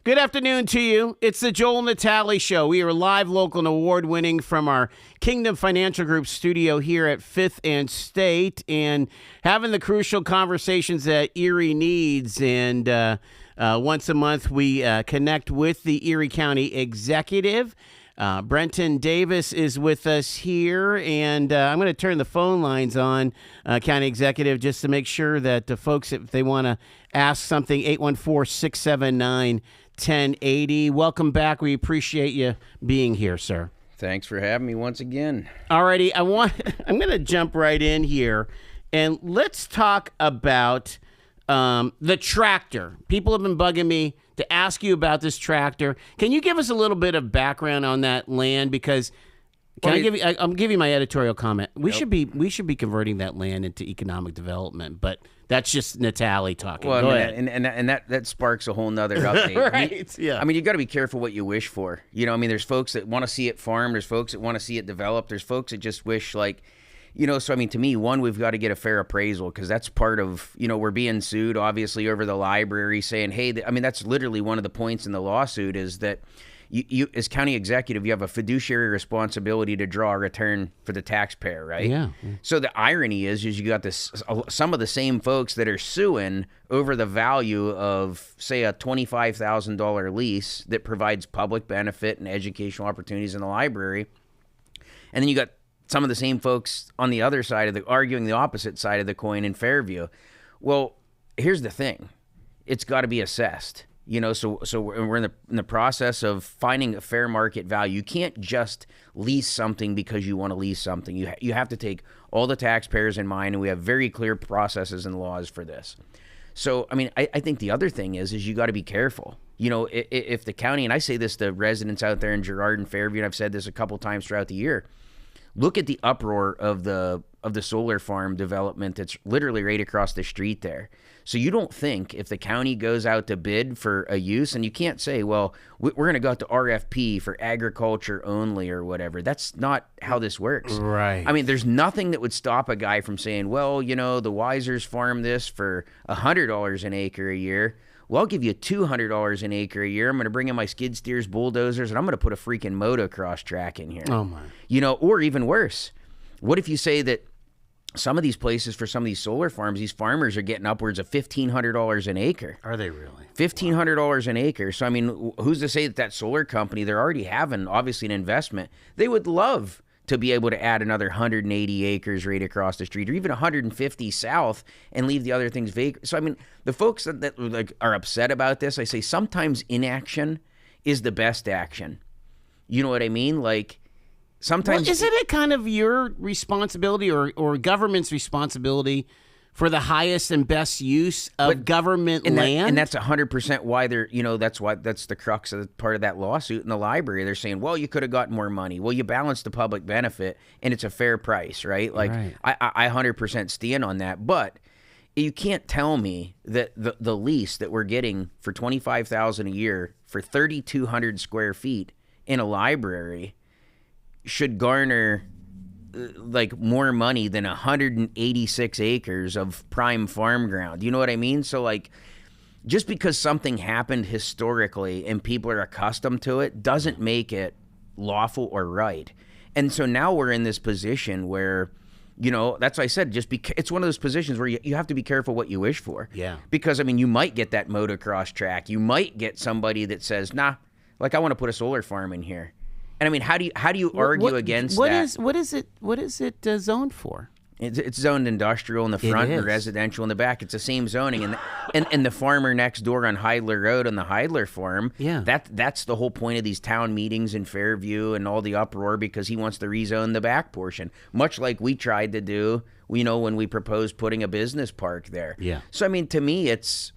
Good afternoon to you. It's the Joel Natale Show. We are live, local, and award-winning from our Kingdom Financial Group studio here at 5th and State, and having the crucial conversations that Erie needs. And once a month, we connect with the Erie County Executive. Brenton Davis is with us here, and I'm going to turn the phone lines on, County Executive, just to make sure that the folks, if they want to ask something, 814-679-1080. Welcome back. We appreciate you being here, sir. Thanks for having me once again. Alrighty, I'm going to jump right in here, and let's talk about the tractor. People have been bugging me to ask you about this tractor. Can you give us a little bit of background on that land? Because I'll give you my editorial comment. We should be converting that land into economic development, but that's just Natale talking. Well, Go ahead. And that sparks a whole nother update. Right? Yeah. I mean, you got to be careful what you wish for. You know, I mean, there's folks that want to see it farmed. There's folks that want to see it developed. There's folks that just wish, like, you know, so I mean, to me, one, we've got to get a fair appraisal, because that's part of, you know, we're being sued, obviously, over the library, saying, hey, I mean, that's literally one of the points in the lawsuit, is that you as county executive, you have a fiduciary responsibility to draw a return for the taxpayer, right? Yeah. So the irony is you got this, some of the same folks that are suing over the value of, say, a $25,000 lease that provides public benefit and educational opportunities in the library, and then you got some of the same folks on the other side of the, arguing the opposite side of the coin in Fairview. Well, here's the thing. It's got to be assessed. You know, so we're in the process of finding a fair market value. You can't just lease something because you want to lease something. You have to take all the taxpayers in mind, and we have very clear processes and laws for this. So, I mean, I think the other thing is you got to be careful. You know, if the county, and I say this to residents out there in Girard and Fairview, and I've said this a couple times throughout the year, look at the uproar of the solar farm development that's literally right across the street there. So you don't think if the county goes out to bid for a use, and you can't say, well, we're going to go out to RFP for agriculture only or whatever. That's not how this works. Right. I mean, there's nothing that would stop a guy from saying, well, you know, the Wisers farm this for $100 an acre a year. Well, I'll give you $200 an acre a year. I'm going to bring in my skid steers, bulldozers, and I'm going to put a freaking motocross track in here. Oh, my. You know, or even worse, what if you say that some of these places, for some of these solar farms, these farmers are getting upwards of $1,500 an acre. Are they really? $1,500 an acre. So, I mean, who's to say that solar company, they're already having, obviously, an investment. They would love to be able to add another 180 acres right across the street, or even 150 south, and leave the other things vacant. So, I mean, the folks that like are upset about this, I say sometimes inaction is the best action. You know what I mean? Like, sometimes... Well, isn't it kind of your responsibility or government's responsibility for the highest and best use of government land? And that's 100% why they're, you know, that's the crux of part of that lawsuit in the library. They're saying, well, you could have gotten more money. Well, you balance the public benefit, and it's a fair price, right? Like, right. I 100% stand on that. But you can't tell me that the lease that we're getting for $25,000 a year for 3,200 square feet in a library should garner like more money than 186 acres of prime farm ground. You know what I mean? So, like, just because something happened historically and people are accustomed to it doesn't make it lawful or right. And so now we're in this position where, you know, that's why I said, it's one of those positions where you have to be careful what you wish for. Yeah. Because, I mean, you might get that motocross track. You might get somebody that says, nah, like, I want to put a solar farm in here. And I mean, how do you argue against that? What is it zoned for? It's zoned industrial in the front and residential in the back. It's the same zoning, and the farmer next door on Heidler Road on the Heidler farm. Yeah, that's the whole point of these town meetings in Fairview and all the uproar, because he wants to rezone the back portion, much like we tried to do. You know, when we proposed putting a business park there. Yeah. So I mean, to me, it's,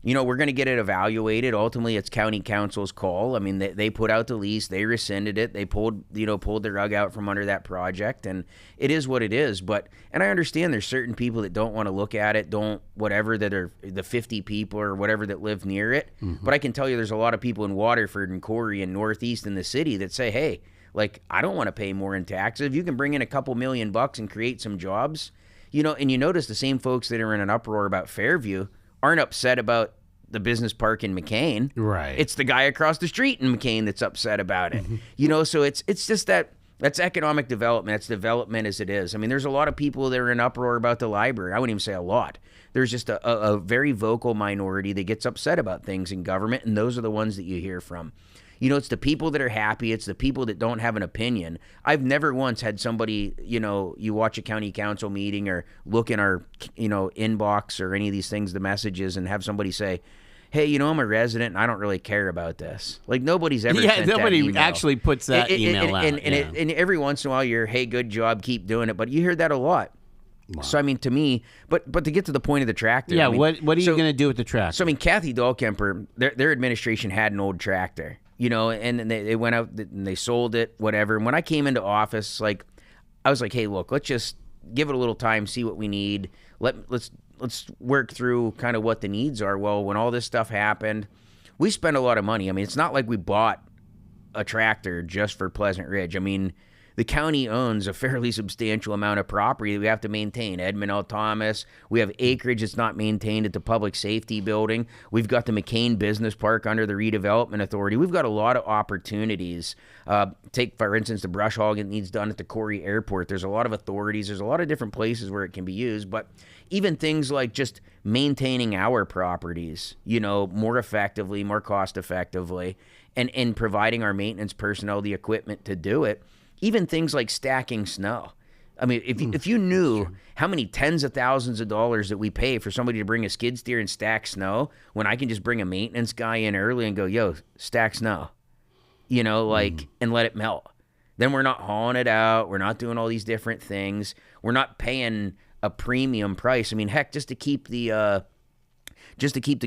you know, we're going to get it evaluated. Ultimately, it's county council's call. I mean, they put out the lease, they rescinded it, they pulled the rug out from under that project, and it is what it is. But, and I understand there's certain people that don't want to look at it, that are the 50 people or whatever that live near it. Mm-hmm. But I can tell you there's a lot of people in Waterford and Corey and Northeast in the city that say, hey, like, I don't want to pay more in taxes. If you can bring in a couple $1 million and create some jobs, you know, and you notice the same folks that are in an uproar about Fairview aren't upset about the business park in McCain. Right. It's the guy across the street in McCain that's upset about it. So it's just that's economic development. That's development as it is. I mean, there's a lot of people that are in uproar about the library. I wouldn't even say a lot. There's just a very vocal minority that gets upset about things in government, and those are the ones that you hear from. It's the people that are happy. It's the people that don't have an opinion. I've never once had somebody, you watch a county council meeting or look in our, inbox or any of these things, the messages, and have somebody say, hey, I'm a resident and I don't really care about this. Like, nobody's ever sent nobody that email. actually puts that email out. And every once in a while you're, hey, good job, keep doing it. But you hear that a lot. Wow. So, I mean, to me, but to get to the point of the tractor. Yeah, what are you going to do with the tractor? So, I mean, Kathy Dahlkemper, their administration had an old tractor. And they went out and they sold it, whatever. And when I came into office, like, I was like, hey, look, let's just give it a little time, see what we need. Let's work through kind of what the needs are. Well, when all this stuff happened, we spent a lot of money. I mean, it's not like we bought a tractor just for Pleasant Ridge. I mean, the county owns a fairly substantial amount of property that we have to maintain. Edmund L. Thomas. We have acreage that's not maintained at the public safety building. We've got the McCain Business Park under the Redevelopment Authority. We've got a lot of opportunities. Take, for instance, the brush hog that needs done at the Corey Airport. There's a lot of authorities. There's a lot of different places where it can be used. But even things like just maintaining our properties, more effectively, more cost effectively, and providing our maintenance personnel the equipment to do it. Even things like stacking snow. I mean, if you knew how many tens of thousands of dollars that we pay for somebody to bring a skid steer and stack snow, when I can just bring a maintenance guy in early and go, yo, stack snow, and let it melt. Then we're not hauling it out. We're not doing all these different things. We're not paying a premium price. I mean, heck, just to keep the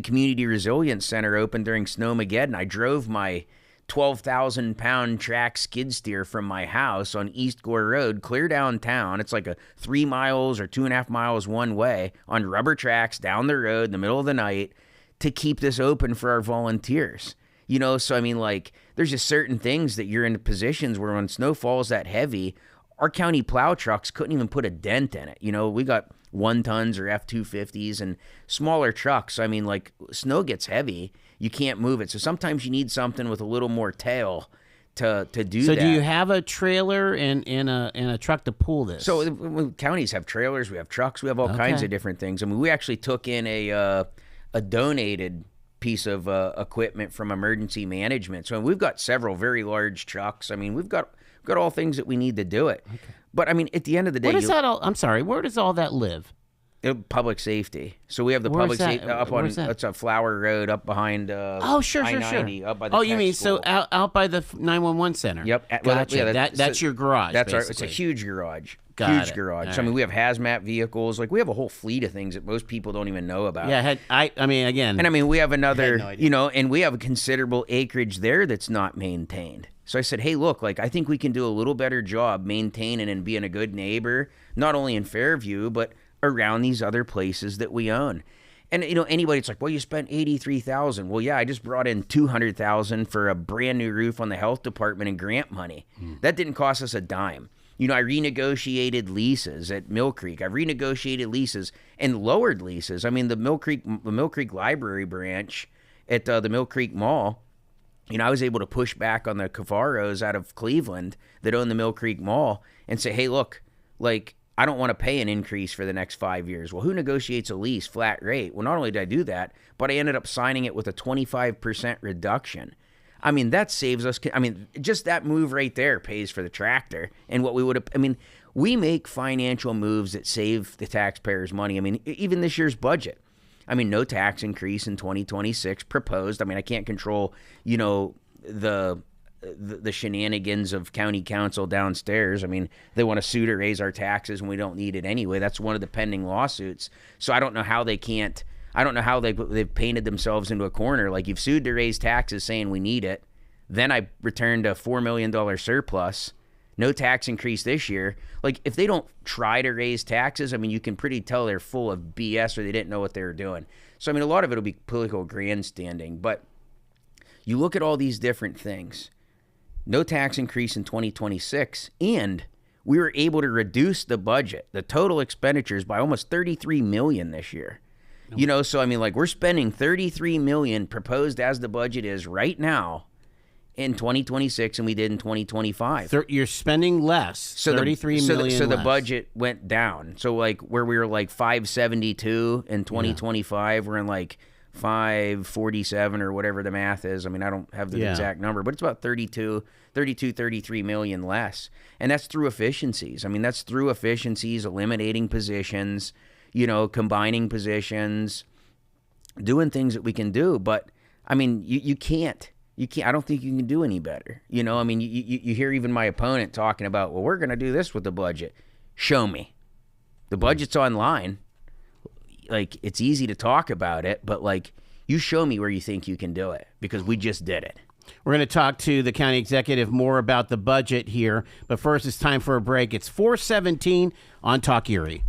Community Resilience Center open during Snowmageddon, I drove my 12,000-pound track skid steer from my house on East Gore Road, clear downtown. It's like a 3 miles or 2.5 miles one way on rubber tracks down the road in the middle of the night to keep this open for our volunteers. So I mean, like, there's just certain things that you're in positions where when snow falls that heavy, our county plow trucks couldn't even put a dent in it. We got 1 tons or F-250s and smaller trucks. So, I mean, like, snow gets heavy. You can't move it. So sometimes you need something with a little more tail to do that. So do you have a trailer and a truck to pull this? So counties have trailers. We have trucks. We have all kinds of different things. I mean, we actually took in a donated piece of equipment from emergency management. So we've got several very large trucks. I mean, we've got all things that we need to do it. Okay. But I mean, at the end of the day, where does all that live? Public safety. So we have the public safety up on it's a Flower Road up behind sure. I-90 up by the you mean school. So out by the 911 center? Yep. Gotcha. That's your garage. It's a huge garage. Garage. Right. So I mean, we have hazmat vehicles. Like, we have a whole fleet of things that most people don't even know about. Yeah. Again. And I mean, we have another, and we have a considerable acreage there that's not maintained. So I said, hey, look, like, I think we can do a little better job maintaining and being a good neighbor, not only in Fairview, but around these other places that we own. And anybody's like, well, you spent $83,000. Well, yeah, I just brought in $200,000 for a brand new roof on the health department and grant money. That didn't cost us a dime. I renegotiated leases at Mill Creek. I've renegotiated leases and lowered leases. I mean, the Mill Creek Library branch at the Mill Creek Mall, I was able to push back on the Cavaros out of Cleveland that own the Mill Creek Mall and say, hey, look, like, I don't want to pay an increase for the next 5 years. Well, who negotiates a lease flat rate? Well, not only did I do that, but I ended up signing it with a 25% reduction. I mean, that saves us. I mean, just that move right there pays for the tractor and what we would have. I mean, we make financial moves that save the taxpayers money. I mean, even this year's budget. I mean, no tax increase in 2026 proposed. I mean, I can't control, the shenanigans of county council downstairs. I mean, they want to sue to raise our taxes and we don't need it anyway. That's one of the pending lawsuits. So I don't know how they've painted themselves into a corner. Like, you've sued to raise taxes saying we need it. Then I returned a $4 million surplus. No tax increase this year. Like, if they don't try to raise taxes, I mean, you can pretty tell they're full of BS or they didn't know what they were doing. So, I mean, a lot of it will be political grandstanding. But you look at all these different things. No tax increase in 2026, and we were able to reduce the budget, the total expenditures, by almost $33 million this year. You know, so I mean, like, we're spending $33 million proposed as the budget is right now in 2026 and we did in 2025. You're spending less. So $33 million So the less. budget went down. So like where we were like 572 in 2025, we're in like 547 or whatever the math is. I mean, I don't have the exact number, but it's about 33 million less. And that's through efficiencies. I mean, that's through efficiencies, eliminating positions, you know, combining positions, doing things that we can do. But I mean, you can't. I don't think you can do any better. You know, I mean, you hear even my opponent talking about, well, we're going to do this with the budget. Show me. The budget's online. Like, it's easy to talk about it, but like, you show me where you think you can do it, because we just did it. We're going to talk to the county executive more about the budget here, but first it's time for a break. It's 4:17 on Talk Erie.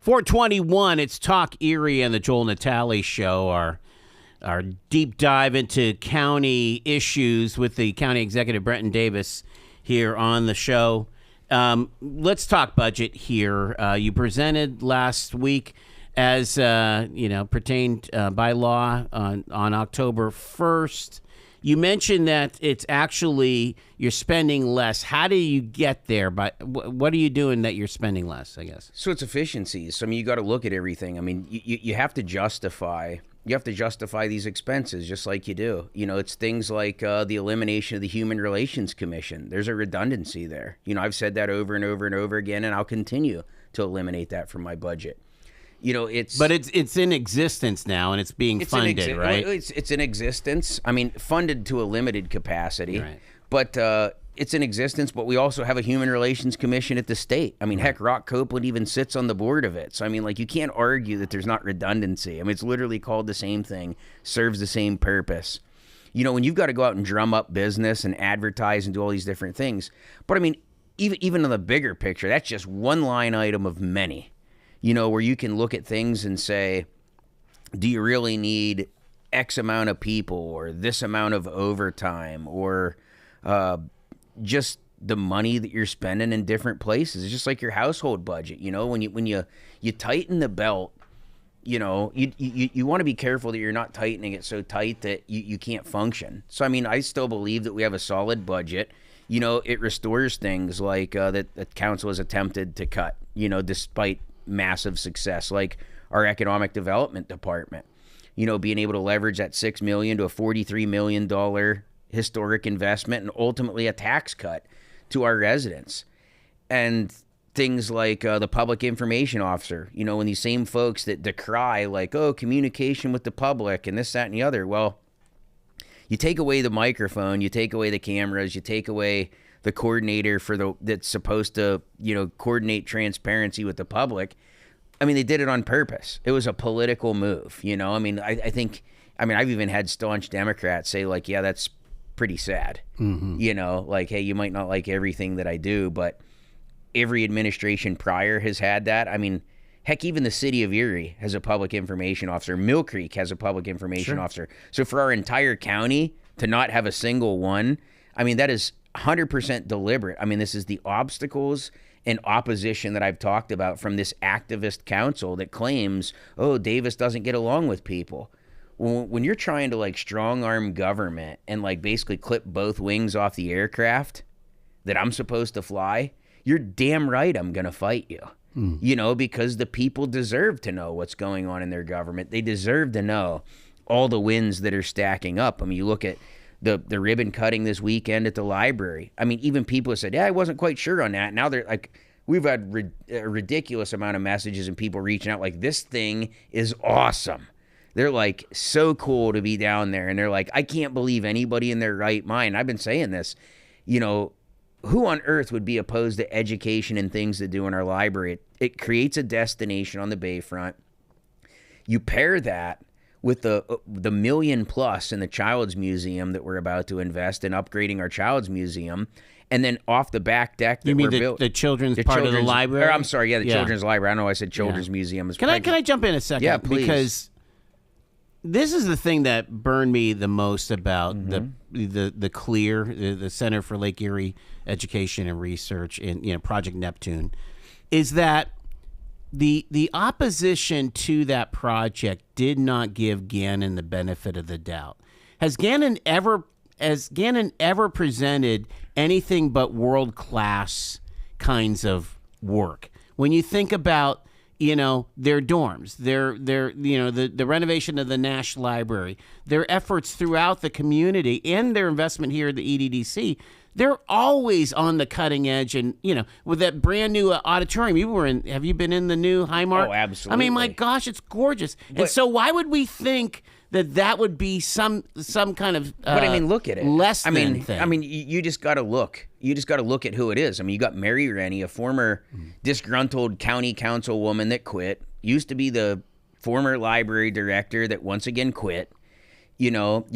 $4:21, it's Talk Erie and the Joel Natale Show, our deep dive into county issues with the county executive, Brenton Davis, here on the show. Let's talk budget here. You presented last week as pertained by law on October 1st. You mentioned that it's actually you're spending less. How do you get there? What are you doing that you're spending less, I guess? So it's efficiencies. I mean, you got to look at everything. I mean, you have to justify. You have to justify these expenses just like you do. It's things like the elimination of the Human Relations Commission. There's a redundancy there. I've said that over and over and over again, and I'll continue to eliminate that from my budget. But it's in existence now, and it's being funded, right? It's in existence. I mean, funded to a limited capacity, right. But it's in existence. But we also have a Human Relations Commission at the state. I mean, heck, Rock Copeland even sits on the board of it. So I mean, you can't argue that there's not redundancy. I mean, it's literally called the same thing, serves the same purpose. When you've got to go out and drum up business and advertise and do all these different things. But I mean, even in the bigger picture, that's just one line item of many. Where you can look at things and say, do you really need X amount of people or this amount of overtime or just the money that you're spending in different places? It's just like your household budget. When you tighten the belt, you want to be careful that you're not tightening it so tight that you can't function. So, I mean, I still believe that we have a solid budget. It restores things like that council has attempted to cut, despite massive success, like our economic development department, being able to leverage that $6 million to a $43 million historic investment and ultimately a tax cut to our residents. And things like the public information officer, when these same folks that decry communication with the public and this, that, and the other. Well, you take away the microphone, you take away the cameras, you take away the coordinator that's supposed to, coordinate transparency with the public. I mean, they did it on purpose. It was a political move, I mean, I think, I've even had staunch Democrats say yeah, that's pretty sad. Mm-hmm. Hey, you might not like everything that I do, but every administration prior has had that. I mean, heck, even the city of Erie has a public information officer. Mill Creek has a public information officer. So for our entire county to not have a single one, I mean, that is 100% deliberate. I mean, this is the obstacles and opposition that I've talked about from this activist council that claims, oh, Davis doesn't get along with people. When you're trying to strong arm government and basically clip both wings off the aircraft that I'm supposed to fly, you're damn right I'm going to fight you. Because the people deserve to know what's going on in their government. They deserve to know all the wins that are stacking up. I mean, you look at the ribbon cutting this weekend at the library. I mean, even people have said, yeah, I wasn't quite sure on that. Now they're we've had a ridiculous amount of messages and people reaching out this thing is awesome. They're so cool to be down there. And they're I can't believe anybody in their right mind. I've been saying this, who on earth would be opposed to education and things to do in our library? It creates a destination on the Bayfront. You pair that with the $1 million plus in the Child's Museum that we're about to invest in upgrading our Child's Museum, and then off the back deck that we're building. The children's part of the library? I'm sorry, the Children's Library. I know I said Children's Museum. Can I jump in a second? Yeah, please. Because this is the thing that burned me the most about the CLEAR, the Center for Lake Erie Education and Research, in Project Neptune, is that the opposition to that project did not give Gannon the benefit of the doubt. Has Gannon ever presented anything but world-class kinds of work? When you think about their dorms, the renovation of the Nash Library, their efforts throughout the community, and their investment here at the EDDC, they're always on the cutting edge. And, with that brand new auditorium, have you been in the new Highmark? Oh, absolutely. I mean, my gosh, it's gorgeous. And so why would we think that would be some kind of but I mean, look at it. Less than thing? I mean, you just got to look. You just got to look at who it is. I mean, you got Mary Rennie, a former disgruntled county councilwoman that quit, used to be the former library director that once again quit. You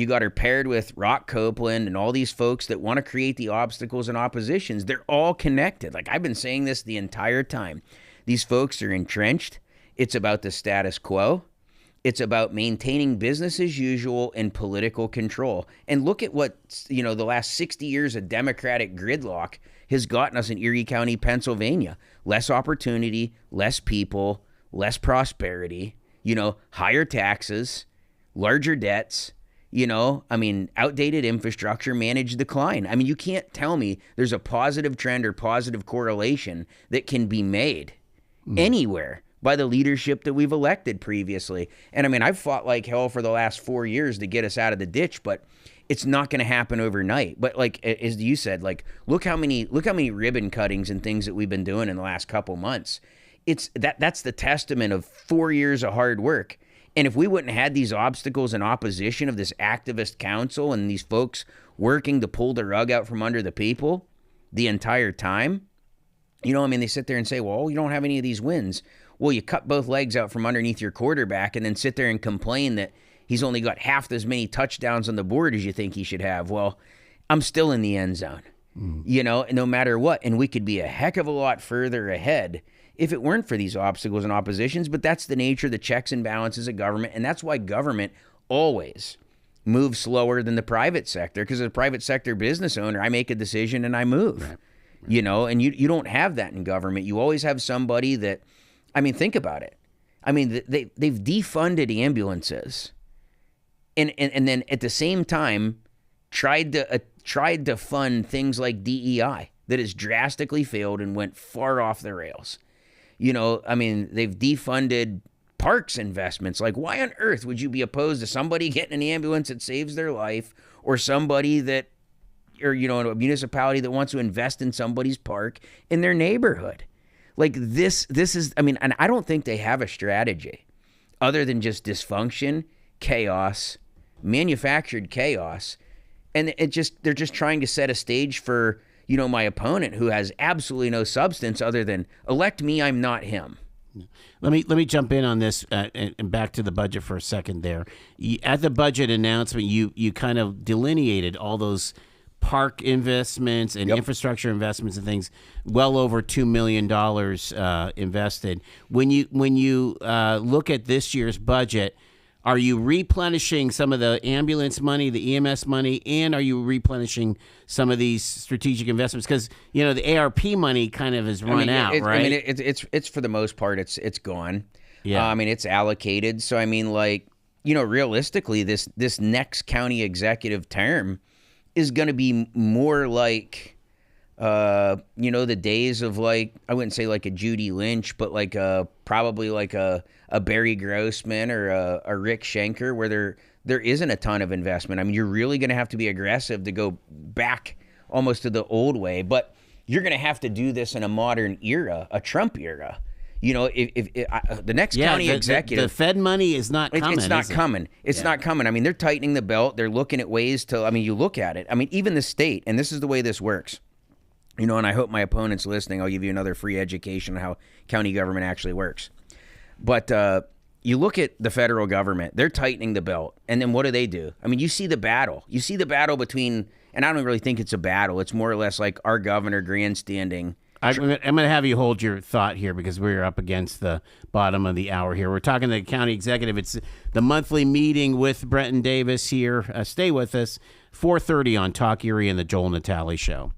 got her paired with Rock Copeland and all these folks that want to create the obstacles and oppositions. They're all connected. I've been saying this the entire time. These folks are entrenched. It's about the status quo. It's about maintaining business as usual and political control. And look at what, the last 60 years of Democratic gridlock has gotten us in Erie County, Pennsylvania. Less opportunity, less people, less prosperity, higher taxes, larger debts, outdated infrastructure, managed decline. I mean, you can't tell me there's a positive trend or positive correlation that can be made anywhere by the leadership that we've elected previously. And I mean, I've fought like hell for the last 4 years to get us out of the ditch, but it's not going to happen overnight. But like as you said, like look how many ribbon cuttings and things that we've been doing in the last couple months. That's the testament of 4 years of hard work. And if we wouldn't have had these obstacles and opposition of this activist council and these folks working to pull the rug out from under the people the entire time, they sit there and say, well, you don't have any of these wins. Well, you cut both legs out from underneath your quarterback and then sit there and complain that he's only got half as many touchdowns on the board as you think he should have. Well, I'm still in the end zone, no matter what. And we could be a heck of a lot further ahead if it weren't for these obstacles and oppositions. But that's the nature of the checks and balances of government. And that's why government always moves slower than the private sector, because as a private sector business owner, I make a decision and I move, right. And you don't have that in government. You always have somebody that, think about it. They've defunded ambulances and then at the same time tried to fund things like DEI that has drastically failed and went far off the rails. They've defunded parks investments. Like, why on earth would you be opposed to somebody getting an ambulance that saves their life, or somebody that, or a municipality that wants to invest in somebody's park in their neighborhood? Like this is, and I don't think they have a strategy other than just dysfunction, chaos, manufactured chaos. And they're just trying to set a stage for, my opponent, who has absolutely no substance other than elect me, I'm not him. Let me jump in on this and back to the budget for a second there. At the budget announcement, you kind of delineated all those park investments and infrastructure investments and things, well over $2 million invested. When you look at this year's budget, are you replenishing some of the ambulance money, the EMS money, and are you replenishing some of these strategic investments? Because the ARP money kind of has run out, right? It's for the most part it's gone. Yeah. It's allocated. So realistically, this next county executive term is going to be more like, the days of, like, I wouldn't say like a Judy Lynch, but like probably like a Barry Grossman or a Rick Schenker, where there isn't a ton of investment. You're really going to have to be aggressive to go back almost to the old way, but you're going to have to do this in a modern era, a Trump era. If the next county executive, the Fed money is not coming. It's not coming. It's not coming. They're tightening the belt. They're looking at ways to. You look at it. Even the state, and this is the way this works. And I hope my opponent's listening. I'll give you another free education on how county government actually works. But you look at the federal government. They're tightening the belt, and then what do? You see the battle. You see the battle between, and I don't really think it's a battle. It's more or less like our governor grandstanding. I'm going to have you hold your thought here because we're up against the bottom of the hour here. We're talking to the county executive. It's the monthly meeting with Brenton Davis here. Stay with us. 4:30 on Talk Erie and the Joel Natale Show.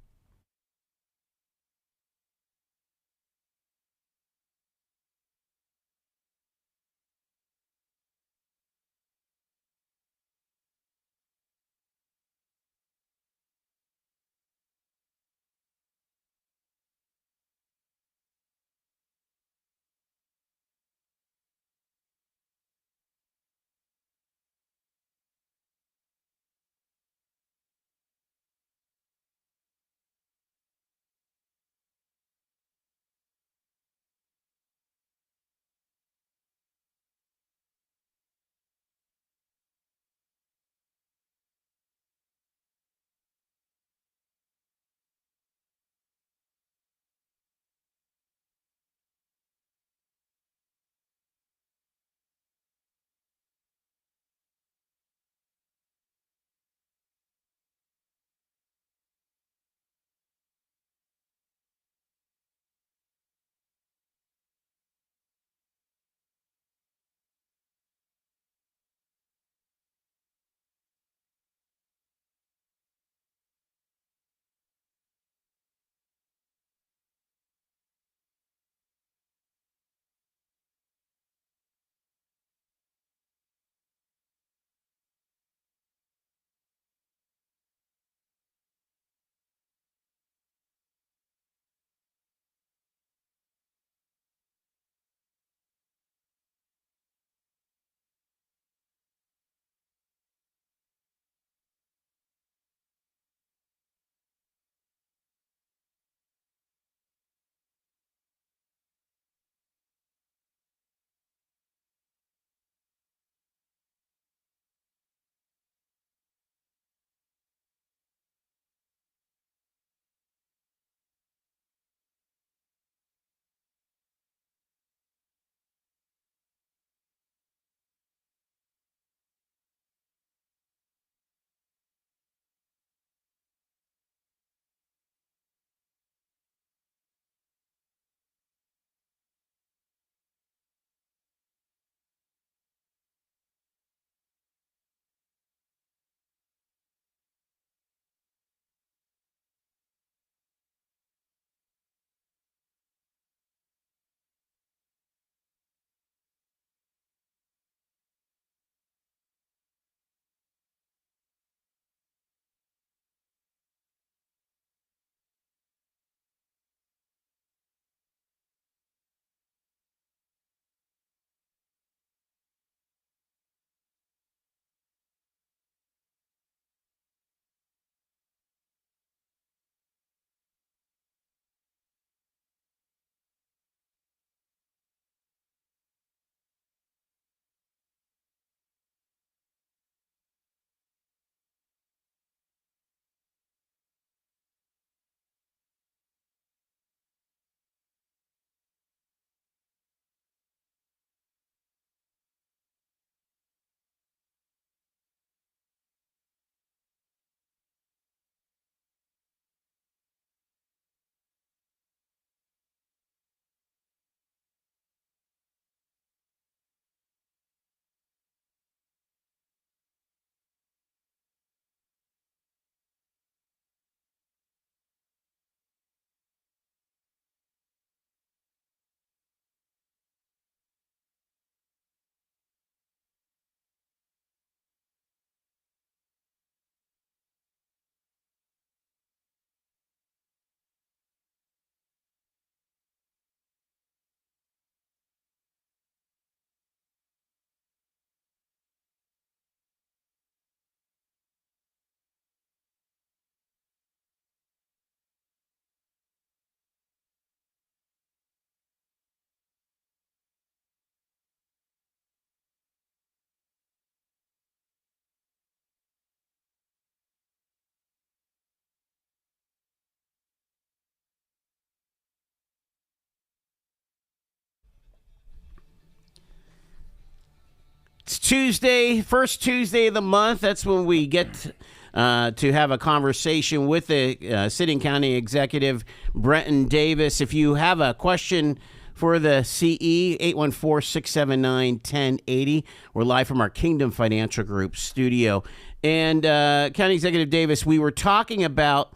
It's Tuesday, first Tuesday of the month. That's when we get to have a conversation with the sitting county executive, Brenton Davis. If you have a question for the CE, 814-679-1080. We're live from our Kingdom Financial Group studio. And County Executive Davis, we were talking about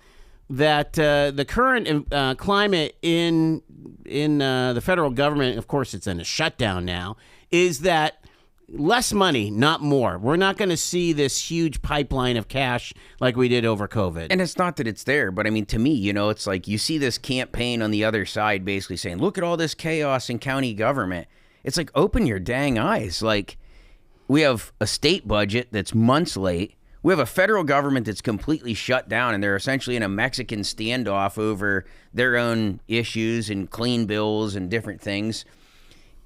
that the current climate in the federal government, of course it's in a shutdown now, is that less money, not more. We're not going to see this huge pipeline of cash like we did over COVID. And it's not that it's there, but I mean, to me, it's like you see this campaign on the other side basically saying, look at all this chaos in county government. It's like, open your dang eyes. Like, we have a state budget that's months late. We have a federal government that's completely shut down, and they're essentially in a Mexican standoff over their own issues and clean bills and different things.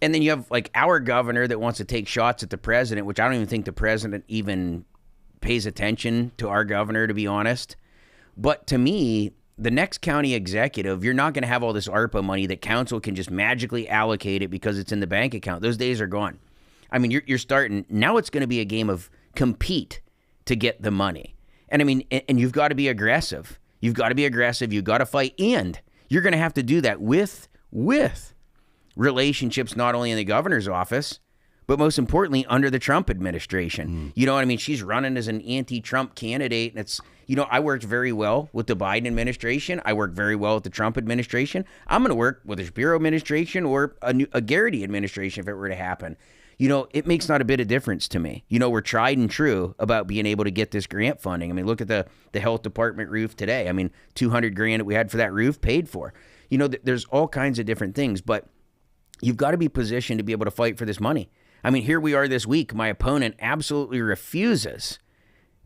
And then you have like our governor that wants to take shots at the president, which I don't even think the president even pays attention to our governor, to be honest. But to me, the next county executive, you're not going to have all this ARPA money that council can just magically allocate it because it's in the bank account. Those days are gone. I mean, you're starting. Now it's going to be a game of compete to get the money. And I mean, and you've got to be aggressive. You've got to be aggressive. You've got to fight. And you're going to have to do that with relationships not only in the governor's office, but most importantly, under the Trump administration. You know what I mean? She's running as an anti-Trump candidate. And it's, I worked very well with the Biden administration. I worked very well with the Trump administration. I'm going to work with the Shapiro administration or a Garrity administration if it were to happen. It makes not a bit of difference to me. We're tried and true about being able to get this grant funding. I mean, look at the health department roof today. I mean, $200,000 that we had for that roof paid for. There's all kinds of different things, but you've got to be positioned to be able to fight for this money. I mean, here we are this week. My opponent absolutely refuses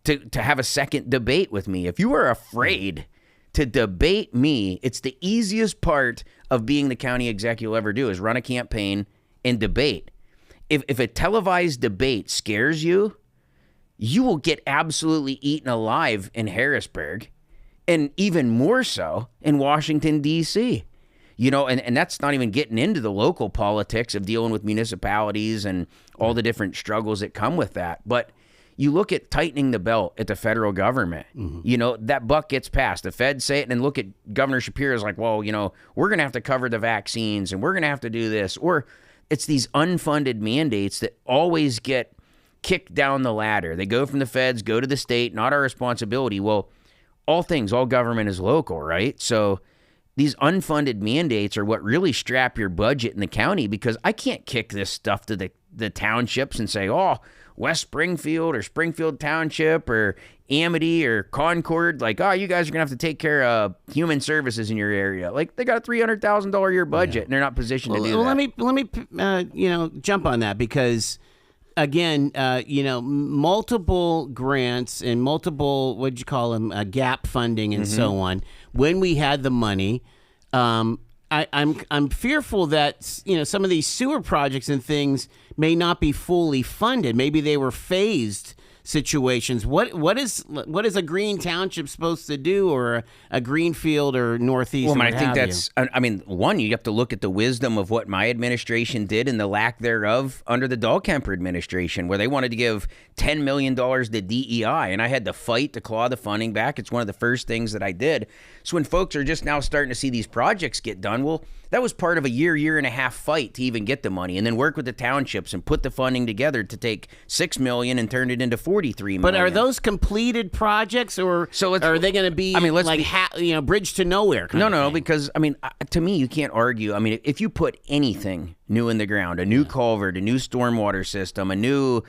to have a second debate with me. If you are afraid to debate me, it's the easiest part of being the county executive you'll ever do is run a campaign and debate. If a televised debate scares you, you will get absolutely eaten alive in Harrisburg and even more so in Washington, D.C., and that's not even getting into the local politics of dealing with municipalities and all the different struggles that come with that. But you look at tightening the belt at the federal government, that buck gets passed. The feds say it, and then look at Governor Shapiro's like, well, we're going to have to cover the vaccines and we're going to have to do this. Or it's these unfunded mandates that always get kicked down the ladder. They go from the feds, go to the state, not our responsibility. Well, all government is local, right? So these unfunded mandates are what really strap your budget in the county, because I can't kick this stuff to the townships and say, oh, West Springfield or Springfield Township or Amity or Concord, like, oh, you guys are going to have to take care of human services in your area. Like, they got a $300,000 a year budget, and they're not positioned to do that. Let me jump on that, because again, multiple grants and multiple, what'd you call them, gap funding and so on. When we had the money, I'm fearful that some of these sewer projects and things may not be fully funded. Maybe they were phased situations. What is a green township supposed to do, or a greenfield or northeast? Well, I think that's. I mean, one, you have to look at the wisdom of what my administration did and the lack thereof under the Dahlkemper administration, where they wanted to give $10 million to DEI, and I had to fight to claw the funding back. It's one of the first things that I did. So when folks are just now starting to see these projects get done, well, that was part of a year and a half fight to even get the money, and then work with the townships and put the funding together to take $6 million and turn it into $43 million. But are those completed projects, or are they going to be bridge to nowhere? No, because to me, you can't argue. I mean, if you put anything new in the ground, a new culvert, a new stormwater system, a new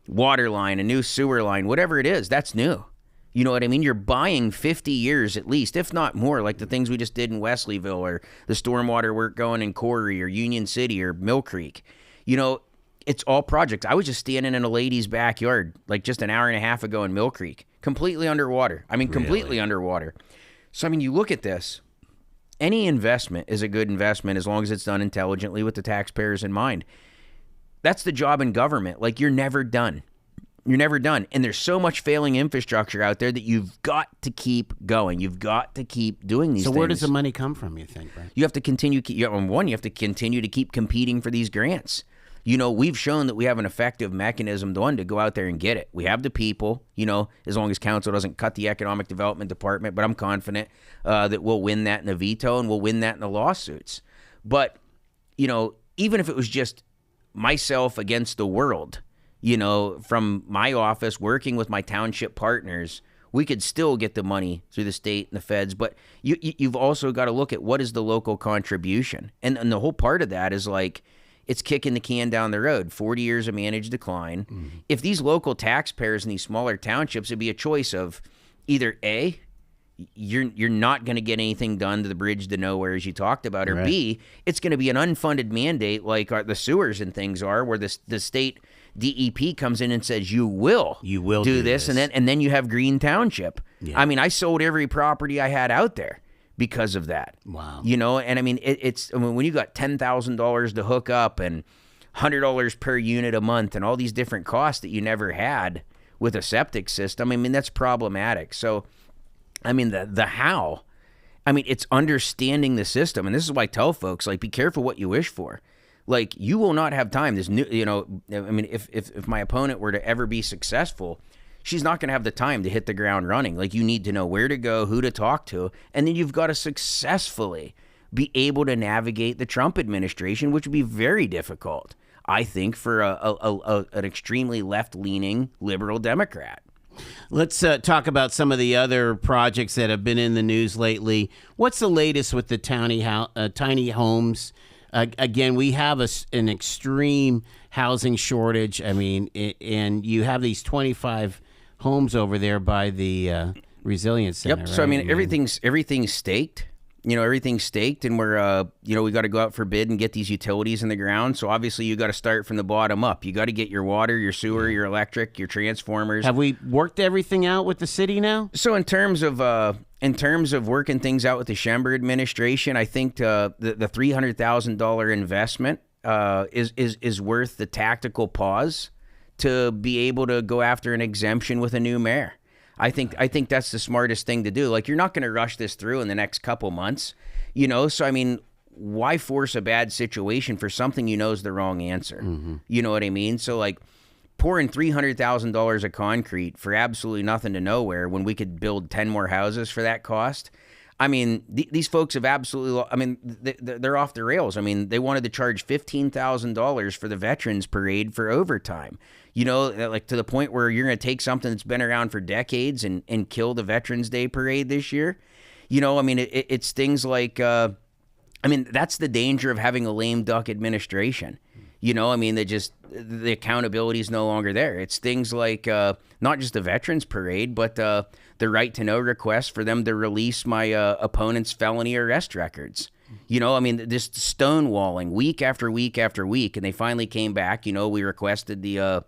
water line, a new sewer line, whatever it is, that's new. You know what I mean? You're buying 50 years at least, if not more, like the things we just did in Wesleyville, or the stormwater work going in Corey or Union City or Mill Creek. It's all projects. I was just standing in a lady's backyard like just an hour and a half ago in Mill Creek, completely underwater. Completely underwater. So, you look at this. Any investment is a good investment as long as it's done intelligently with the taxpayers in mind. That's the job in government. Like, you're never done. You're never done. And there's so much failing infrastructure out there that you've got to keep going. You've got to keep doing these things. So where does the money come from, you think, Brent? You have to continue. You have to continue to keep competing for these grants. We've shown that we have an effective mechanism to go out there and get it. We have the people, as long as council doesn't cut the economic development department, but I'm confident that we'll win that in the veto and we'll win that in the lawsuits. But, even if it was just myself against the world, from my office working with my township partners, we could still get the money through the state and the feds. But you've also got to look at what is the local contribution. And the whole part of that is like, it's kicking the can down the road, 40 years of managed decline. Mm-hmm. If these local taxpayers in these smaller townships, it'd be a choice of either A, you're not going to get anything done to the bridge to nowhere as you talked about, or right. B, it's going to be an unfunded mandate like the sewers and things are, where the state DEP comes in and says you will do this. And then you have Green Township. Yeah. I mean, I sold every property I had out there because of that. Wow. And I mean, when you got $10,000 to hook up and $100 per unit a month and all these different costs that you never had with a septic system, I mean, that's problematic. So, I mean, the how, I mean, it's understanding the system. And this is why I tell folks, like, be careful what you wish for. Like, you will not have time. This new, I mean, if my opponent were to ever be successful, she's not going to have the time to hit the ground running. Like, you need to know where to go, who to talk to, and then you've got to successfully be able to navigate the Trump administration, which would be very difficult, I think, for an extremely left-leaning liberal Democrat. Let's talk about some of the other projects that have been in the news lately. What's the latest with the tiny homes? Again, we have an extreme housing shortage. I mean, and you have these 25 homes over there by the Resilience Center. Yep. Right? So I mean, everything's staked. Everything's staked, and we're we got to go out for bid and get these utilities in the ground. So obviously, you got to start from the bottom up. You got to get your water, your sewer, your electric, your transformers. Have we worked everything out with the city now? So in terms of working things out with the Schember administration, I think the $300,000 investment is worth the tactical pause to be able to go after an exemption with a new mayor. I think that's the smartest thing to do. Like, you're not going to rush this through in the next couple months, So I mean, why force a bad situation for something is the wrong answer? Mm-hmm. You know what I mean? So like, pouring $300,000 of concrete for absolutely nothing to nowhere when we could build 10 more houses for that cost. I mean, these folks have absolutely, I mean, they're off the rails. I mean, they wanted to charge $15,000 for the Veterans Parade for overtime. Like to the point where you're going to take something that's been around for decades and kill the Veterans Day Parade this year. I mean, it's things like, I mean, that's the danger of having a lame duck administration. I mean, the accountability is no longer there. It's things like not just the Veterans Parade, but the right to know request for them to release my opponent's felony arrest records. I mean, this stonewalling week after week after week, and they finally came back. We requested the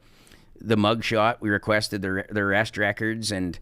mugshot, we requested the arrest records, and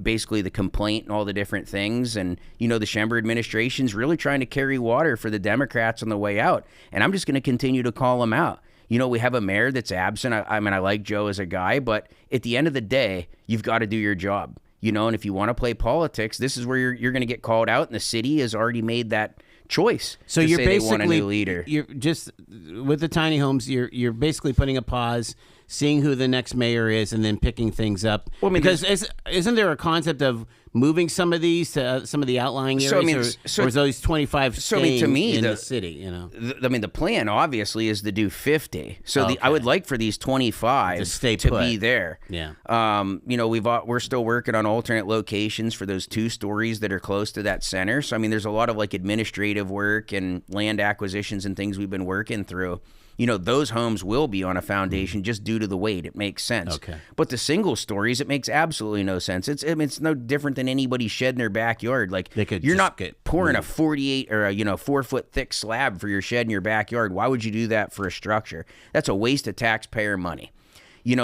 basically the complaint and all the different things. And, the Schember administration's really trying to carry water for the Democrats on the way out. And I'm just going to continue to call them out. We have a mayor that's absent. I mean, I like Joe as a guy, but at the end of the day, you've got to do your job, and if you want to play politics, this is where you're going to get called out. And the city has already made that choice. So you're basically, they want a new leader. You're just, with the tiny homes, you're basically putting a pause, seeing who the next mayor is, and then picking things up. Well, I mean, because isn't there a concept of moving some of these to some of the outlying areas, or is those 25 staying in the city? I mean, the plan obviously is to do 50. So I would like for these 25 to be there. Yeah. We're still working on alternate locations for those 2 stories that are close to that center. So I mean, there's a lot of like administrative work and land acquisitions and things we've been working through. Those homes will be on a foundation just due to the weight. It makes sense. Okay. But the single stories, it makes absolutely no sense. It's no different than anybody shed in their backyard. Like, you're not pouring a 48 or a 4-foot thick slab for your shed in your backyard. Why would you do that for a structure? That's a waste of taxpayer money.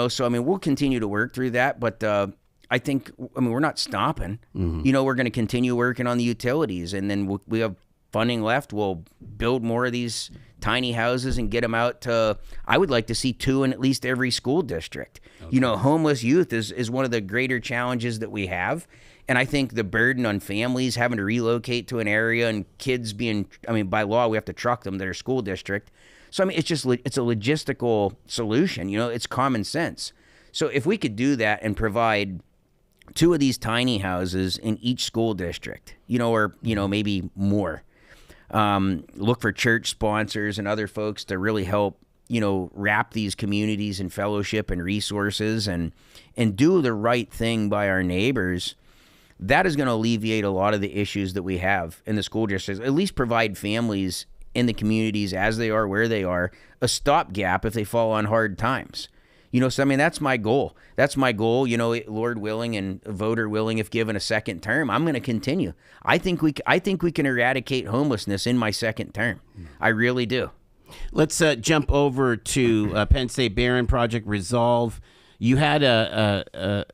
So I mean, we'll continue to work through that, but I think, we're not stopping. Mm-hmm. We're going to continue working on the utilities, and then we have funding left. We'll build more of these tiny houses and get them out to, I would like to see 2 in at least every school district. Okay. Homeless youth is one of the greater challenges that we have. And I think the burden on families having to relocate to an area and kids by law, we have to truck them to their school district. So, I mean, it's a logistical solution. It's common sense. So if we could do that and provide 2 of these tiny houses in each school district, or, maybe more, look for church sponsors and other folks to really help, wrap these communities in fellowship and resources and do the right thing by our neighbors, that is going to alleviate a lot of the issues that we have in the school districts, at least provide families in the communities as they are, where they are, a stopgap if they fall on hard times. So I mean, that's my goal. Lord willing and voter willing, if given a second term, I'm going to continue. I think we can eradicate homelessness in my second term. I really do. Let's jump over to Penn State Barron Project Resolve. You had a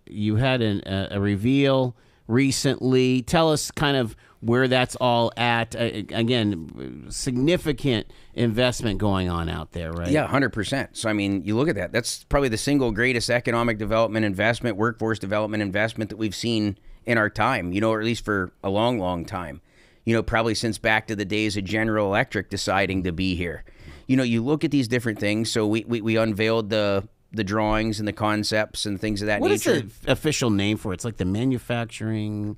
reveal recently. Tell us kind of where that's all at. Again, significant investment going on out there, right? Yeah, 100%. So, I mean, you look at that. That's probably the single greatest economic development investment, workforce development investment that we've seen in our time, or at least for a long, long time. Probably since back to the days of General Electric deciding to be here. You look at these different things. So we unveiled the drawings and the concepts and things of that nature. What is the official name for it? It's like the manufacturing...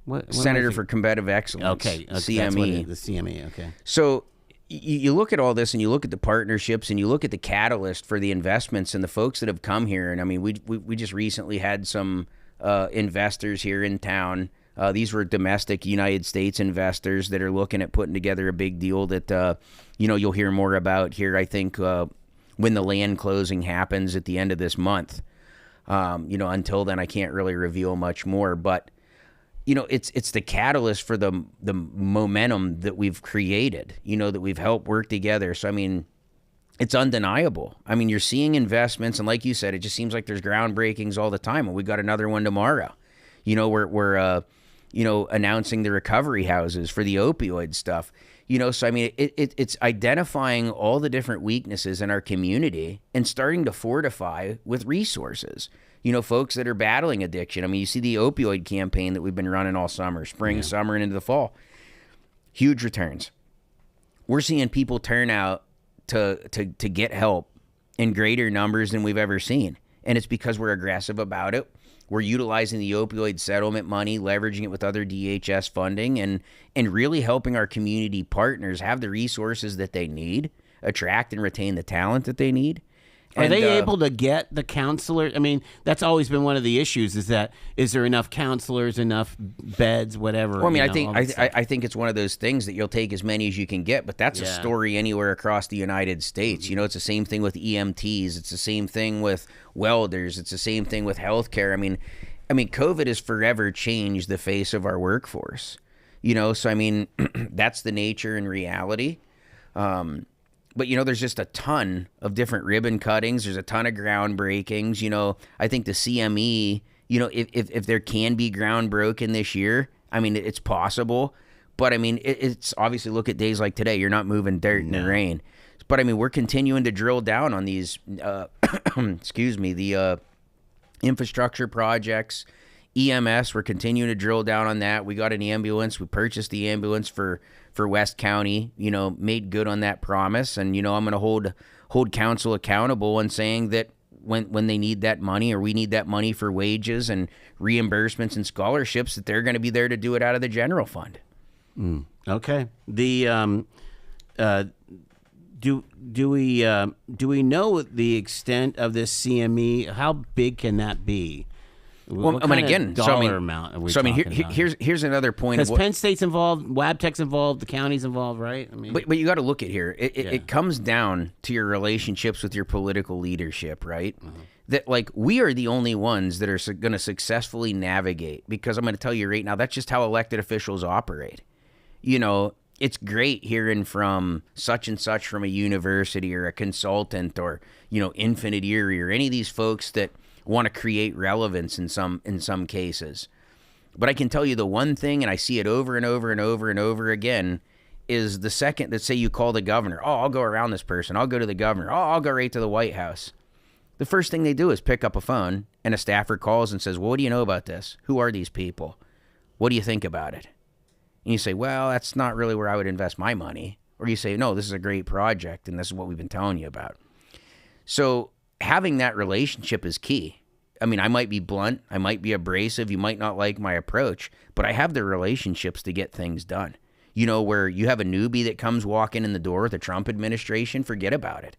What Center for Competitive Excellence. Okay, CME. The CME, okay. So you look at all this and you look at the partnerships and you look at the catalyst for the investments and the folks that have come here. And I mean, we just recently had some investors here in town. These were domestic United States investors that are looking at putting together a big deal that, you'll hear more about here, I think, when the land closing happens at the end of this month. Until then, I can't really reveal much more. But it's the catalyst for the momentum that we've created, that we've helped work together. So, I mean, it's undeniable. I mean, you're seeing investments, and like you said, it just seems like there's groundbreakings all the time, and we got another one tomorrow. We're announcing the recovery houses for the opioid stuff. So I mean, it's identifying all the different weaknesses in our community and starting to fortify with resources. Folks that are battling addiction. I mean, you see the opioid campaign that we've been running all summer, spring, summer, and into the fall. Huge returns. We're seeing people turn out to get help in greater numbers than we've ever seen. And it's because we're aggressive about it. We're utilizing the opioid settlement money, leveraging it with other DHS funding, and really helping our community partners have the resources that they need, attract and retain the talent that they need. Are they able to get the counselors? I mean, that's always been one of the issues, is there enough counselors, enough beds, whatever? Well, I mean, I think it's one of those things that you'll take as many as you can get, but that's a story anywhere across the United States. It's the same thing with EMTs. It's the same thing with welders. It's the same thing with healthcare. I mean, COVID has forever changed the face of our workforce. So I mean, that's the nature and reality. But, there's just a ton of different ribbon cuttings. There's a ton of groundbreakings. I think the CME, if there can be ground broken this year, I mean, it's possible. But, I mean, it's obviously, look at days like today. You're not moving dirt in the rain. But, I mean, we're continuing to drill down on these, the infrastructure projects. EMS, we're continuing to drill down on that. We got an ambulance. We purchased the ambulance for West County, made good on that promise. And, I'm going to hold council accountable and saying that when they need that money, or we need that money for wages and reimbursements and scholarships, that they're going to be there to do it out of the general fund. Okay. The do we know the extent of this CME? How big can that be? Well, I mean, again, dollar amount are we talking about? Here's another point. Because Penn State's involved, WabTech's involved, the county's involved, right? I mean, but you got to look at here. It comes down to your relationships with your political leadership, right? Mm-hmm. That, like, we are the only ones that are going to successfully navigate. Because I'm going to tell you right now, that's just how elected officials operate. It's great hearing from such and such from a university or a consultant or Infinite Erie or any of these folks that want to create relevance in some cases. But I can tell you the one thing, and I see it over and over and over and over again, is the second that, say, you call the governor, I'll go around this person, I'll go to the governor, I'll go right to the White House. The first thing they do is pick up a phone, and a staffer calls and says, well, what do you know about this? Who are these people? What do you think about it? And you say, well, that's not really where I would invest my money. or you say, no, this is a great project and this is what we've been telling you about. So having that relationship is key. I mean, I might be blunt, I might be abrasive, you might not like my approach, but I have the relationships to get things done. You know, where you have a newbie that comes walking in the door with the Trump administration, forget about it.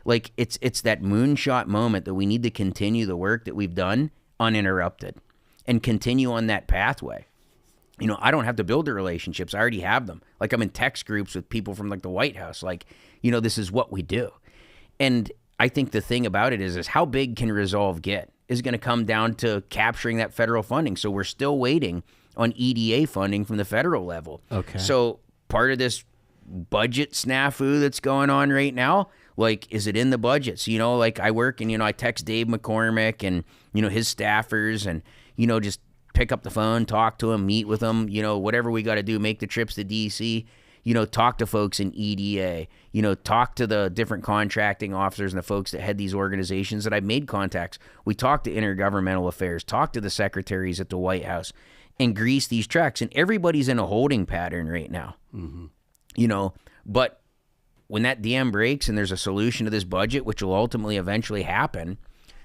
Like, it's that moonshot moment that we need to continue the work that we've done uninterrupted and continue on that pathway. You know, I don't have to build the relationships. I already have them. Like, I'm in text groups with people from, like, the White House. Like, you know, this is what we do. And I think the thing about it is how big can Resolve get is going to come down to capturing that federal funding. So we're still waiting on EDA funding from the federal level. Okay. So part of this budget snafu that's going on right now, like, is it in the budget? So, you know, like, I work and, you know, I text Dave McCormick and, you know, his staffers and, you know, just pick up the phone, talk to him, meet with them, you know, whatever we got to do, make the trips to DC, you know, talk to folks in EDA, you know, talk to the different contracting officers and the folks that head these organizations that I've made contacts. We talk to intergovernmental affairs, talk to the secretaries at the White House, and grease these tracks. And everybody's in a holding pattern right now, you know, but when that dam breaks and there's a solution to this budget, which will ultimately eventually happen,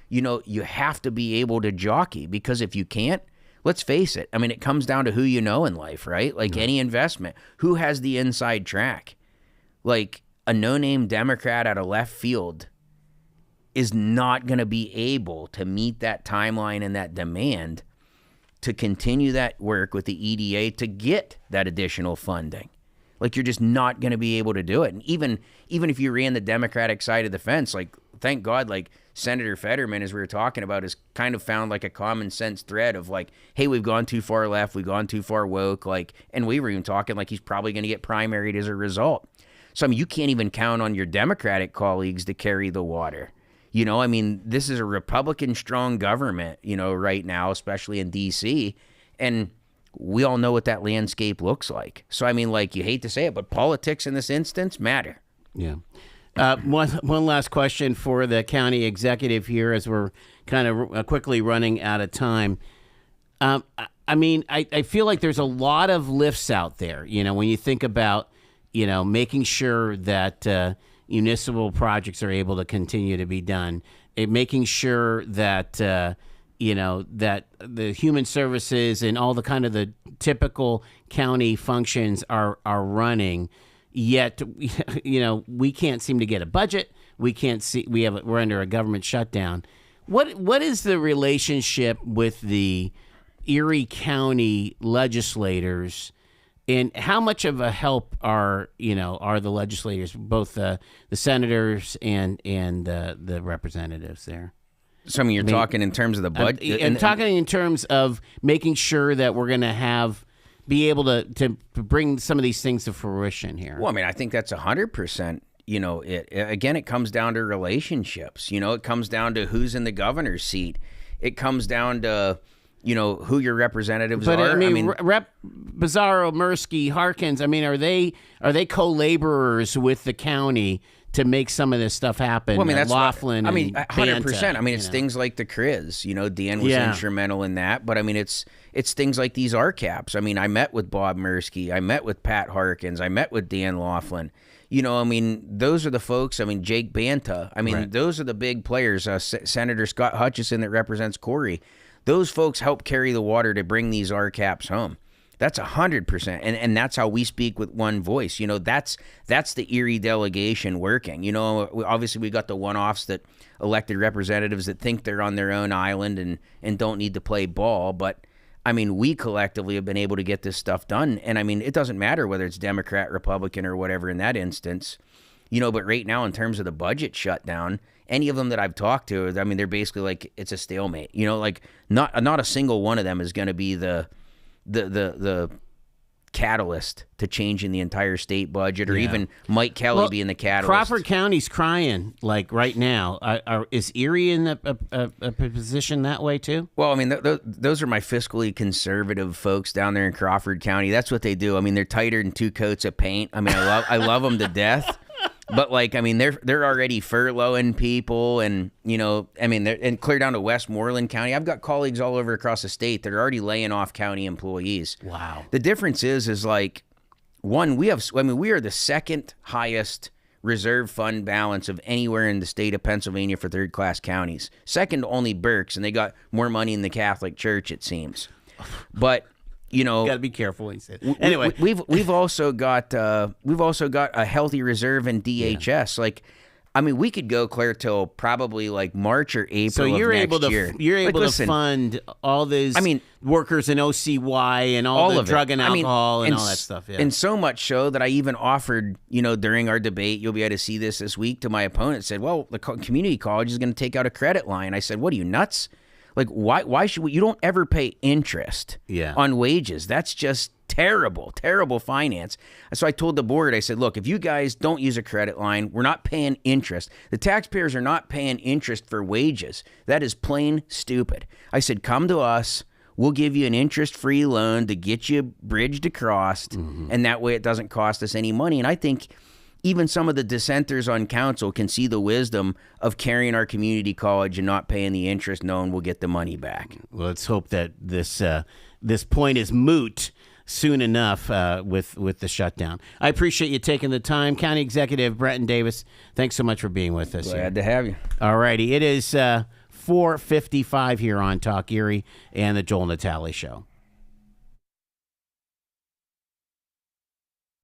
you know, you have to be able to jockey, because if you can't, let's face it, I mean, it comes down to who you know in life, right? Like any investment, who has the inside track? Like, a no-name Democrat out of left field is not going to be able to meet that timeline and that demand to continue that work with the EDA to get that additional funding. Like, you're just not going to be able to do it. And even if you ran the Democratic side of the fence, like, thank God, like, Senator Fetterman, as we were talking about, has kind of found, like, a common sense thread of, like, hey, we've gone too far left, we've gone too far woke, like, and we were even talking, like, he's probably going to get primaried as a result. So, I mean, you can't even count on your Democratic colleagues to carry the water. You know, I mean, this is a Republican-strong government, you know, right now, especially in D.C., and we all know what that landscape looks like. So, I mean, like, you hate to say it, but politics in this instance matter. Yeah. One last question for the county executive here, as we're kind of quickly running out of time. I mean, I feel like there's a lot of lifts out there, you know, when you think about, you know, making sure that municipal projects are able to continue to be done, making sure that, you know, that the human services and all the kind of the typical county functions are running. Yet, you know, we can't seem to get a budget. We can't see. We're under a government shutdown. What is the relationship with the Erie County legislators, and how much of a help are the legislators, both the senators and the representatives there? So, I mean, you're talking in terms of the budget. I'm talking in terms of making sure that we're going to be able to bring some of these things to fruition here. Well, I mean, I think that's 100%. You know, it comes down to relationships. You know, it comes down to who's in the governor's seat. It comes down to, you know, who your representatives are. But I mean, Rep. Bizzarro, Mirsky, Harkins, I mean, are they co-laborers with the county to make some of this stuff happen? Well, I mean, that's Laughlin. 100%. I mean, it's things like the Criz. You know, Dan was instrumental in that. But I mean, it's things like these RCAPs. I mean, I met with Bob Mirsky. I met with Pat Harkins. I met with Dan Laughlin. You know, I mean, those are the folks. I mean, Jake Banta. I mean, those are the big players. Senator Scott Hutchison that represents Corey. Those folks help carry the water to bring these RCAPs home. That's 100%, and that's how we speak with one voice. You know, that's the Erie delegation working. You know, obviously we got the one-offs that elected representatives that think they're on their own island and don't need to play ball. But I mean, we collectively have been able to get this stuff done. And I mean, it doesn't matter whether it's Democrat, Republican, or whatever in that instance. You know, but right now in terms of the budget shutdown, any of them that I've talked to, I mean, they're basically like, it's a stalemate. You know, like not a single one of them is going to be the catalyst to changing the entire state budget, or even Mike Kelly being the catalyst. Crawford County's crying, like, right now. Is Erie in a position that way too? Well, I mean, those are my fiscally conservative folks down there in Crawford County. That's what they do. I mean, they're tighter than two coats of paint. I mean, I love them to death. But like, I mean, they're already furloughing people, and you know, I mean, and clear down to Westmoreland County. I've got colleagues all over across the state that are already laying off county employees. Wow. The difference is like one, we are the second highest reserve fund balance of anywhere in the state of Pennsylvania for third-class counties. Second only Berks, and they got more money in the Catholic Church, it seems. But you know, got to be careful when you say it. Anyway, we've also got a healthy reserve in DHS. Like, I mean, we could go clear till probably like March or April. So you're of next able to year. You're able to fund all these. Workers in OCY and all the drug and alcohol and all that stuff. Yeah. And so much so that I even offered, during our debate, you'll be able to see this week, to my opponent, said, well, the community college is going to take out a credit line. I said, what are you, nuts? Like, why should we? You don't ever pay interest on wages. That's just terrible finance. So I told the board, I said, look, if you guys don't use a credit line, we're not paying interest. The taxpayers are not paying interest for wages. That is plain stupid. I said, come to us. We'll give you an interest-free loan to get you bridged across, and that way it doesn't cost us any money. And I think even some of the dissenters on council can see the wisdom of carrying our community college and not paying the interest, knowing we'll get the money back. Well, let's hope that this point is moot soon enough with the shutdown. I appreciate you taking the time. County Executive Brenton Davis, thanks so much for being with us. Glad to have you. All righty. It is 4:55 here on Talk Erie and the Joel Natale Show.